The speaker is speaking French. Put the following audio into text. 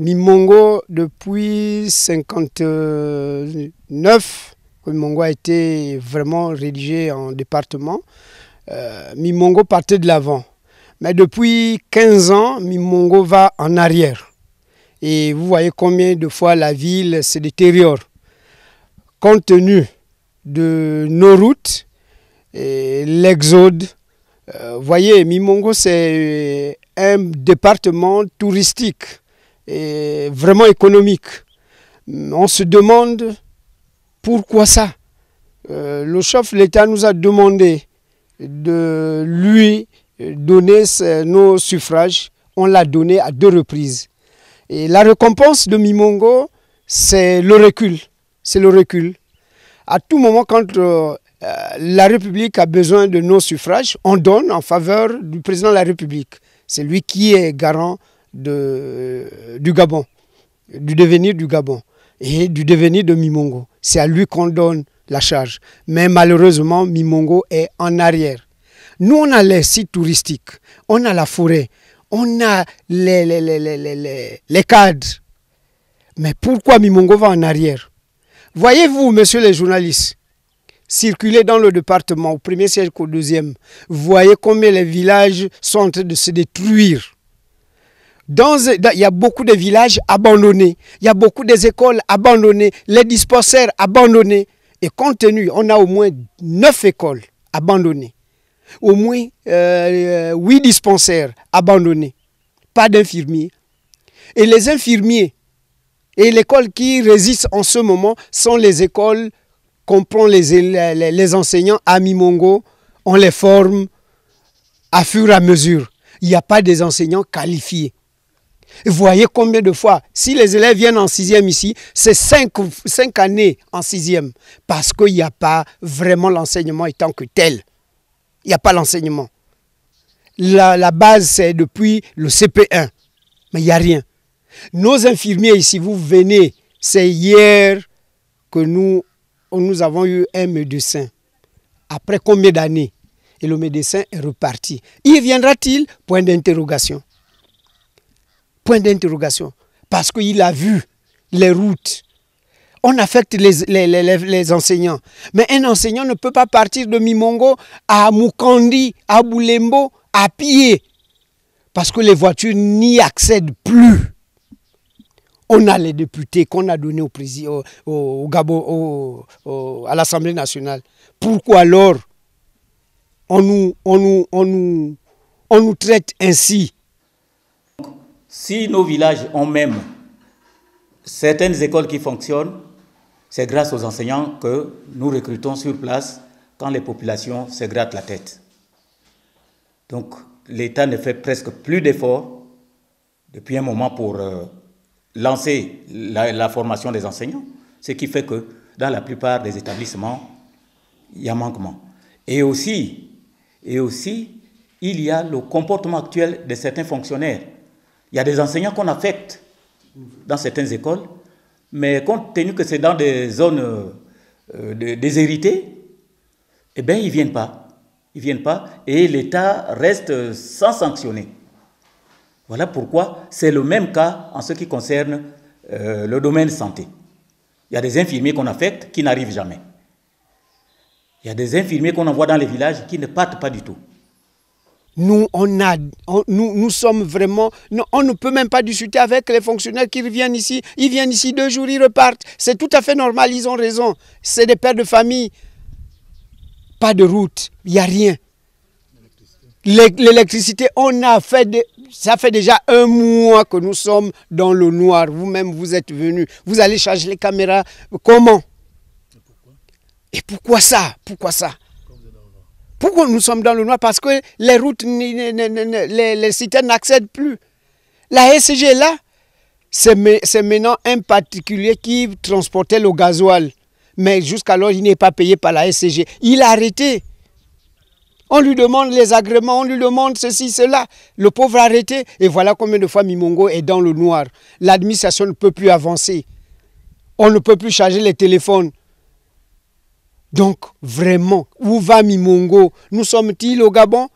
Mimongo, depuis 1959, Mimongo a été vraiment rédigé en département. Mimongo partait de l'avant. Mais depuis 15 ans, Mimongo va en arrière. Et vous voyez combien de fois la ville se détériore. Compte tenu de nos routes, l'exode, vous voyez, Mimongo c'est un département touristique et vraiment économique. On se demande pourquoi ça. Le chef de l'État nous a demandé de lui donner nos suffrages. On l'a donné à 2 reprises. Et la récompense de Mimongo, c'est le recul. C'est le recul. À tout moment, quand la République a besoin de nos suffrages, on donne en faveur du président de la République. C'est lui qui est garant du Gabon, du devenir du Gabon et du devenir de Mimongo. C'est à lui qu'on donne la charge. Mais malheureusement, Mimongo est en arrière. Nous, on a les sites touristiques, on a la forêt, on a les cadres. Mais pourquoi Mimongo va en arrière? Voyez-vous, messieurs les journalistes, circuler dans le département, au premier siège qu'au deuxième, voyez combien les villages sont en train de se détruire. Il y a beaucoup de villages abandonnés, il y a beaucoup d'écoles abandonnées, les dispensaires abandonnés. Et compte tenu, on a au moins 9 écoles abandonnées, au moins 8 dispensaires abandonnés, pas d'infirmiers. Et les infirmiers et l'école qui résiste en ce moment sont les écoles qu'on prend les enseignants à Mimongo, on les forme à fur et à mesure. Il n'y a pas des enseignants qualifiés. Vous voyez combien de fois, si les élèves viennent en 6e ici, c'est 5 années en 6e, parce qu'il n'y a pas vraiment l'enseignement étant que tel. Il n'y a pas l'enseignement. La base, c'est depuis le CP1, mais il n'y a rien. Nos infirmiers ici, vous venez, c'est hier que nous avons eu un médecin. Après combien d'années? Et le médecin est reparti. Y viendra-t-il? Point d'interrogation. Point d'interrogation. Parce qu'il a vu les routes. On affecte les enseignants. Mais un enseignant ne peut pas partir de Mimongo à Mukandi, à Boulembo, à pied. Parce que les voitures n'y accèdent plus. On a les députés qu'on a donnés au Gabon, à l'Assemblée nationale. Pourquoi alors on nous traite ainsi? Si nos villages ont même certaines écoles qui fonctionnent, c'est grâce aux enseignants que nous recrutons sur place quand les populations se grattent la tête. Donc l'État ne fait presque plus d'efforts depuis un moment pour lancer la formation des enseignants, ce qui fait que dans la plupart des établissements, il y a manquement. Et aussi, il y a le comportement actuel de certains fonctionnaires. Il y a des enseignants qu'on affecte dans certaines écoles, mais compte tenu que c'est dans des zones déshéritées, eh bien, ils ne viennent pas. Ils ne viennent pas et l'État reste sans sanctionner. Voilà pourquoi c'est le même cas en ce qui concerne le domaine santé. Il y a des infirmiers qu'on affecte qui n'arrivent jamais. Il y a des infirmiers qu'on envoie dans les villages qui ne partent pas du tout. Nous sommes vraiment... on ne peut même pas discuter avec les fonctionnaires qui viennent ici. Ils viennent ici 2 jours, ils repartent. C'est tout à fait normal, ils ont raison. C'est des pères de famille. Pas de route, il n'y a rien. L'électricité, ça fait déjà 1 mois que nous sommes dans le noir. Vous-même, vous êtes venus. Vous allez charger les caméras. Comment? Et pourquoi ça? Pourquoi ça? Pourquoi nous sommes dans le noir? Parce que les routes, les citernes n'accèdent plus. La SCG est là. C'est maintenant un particulier qui transportait le gasoil. Mais jusqu'alors, il n'est pas payé par la SCG. Il a arrêté. On lui demande les agréments, on lui demande ceci, cela. Le pauvre a arrêté. Et voilà combien de fois Mimongo est dans le noir. L'administration ne peut plus avancer. On ne peut plus charger les téléphones. Donc, vraiment, où va Mimongo? Nous sommes-ils au Gabon?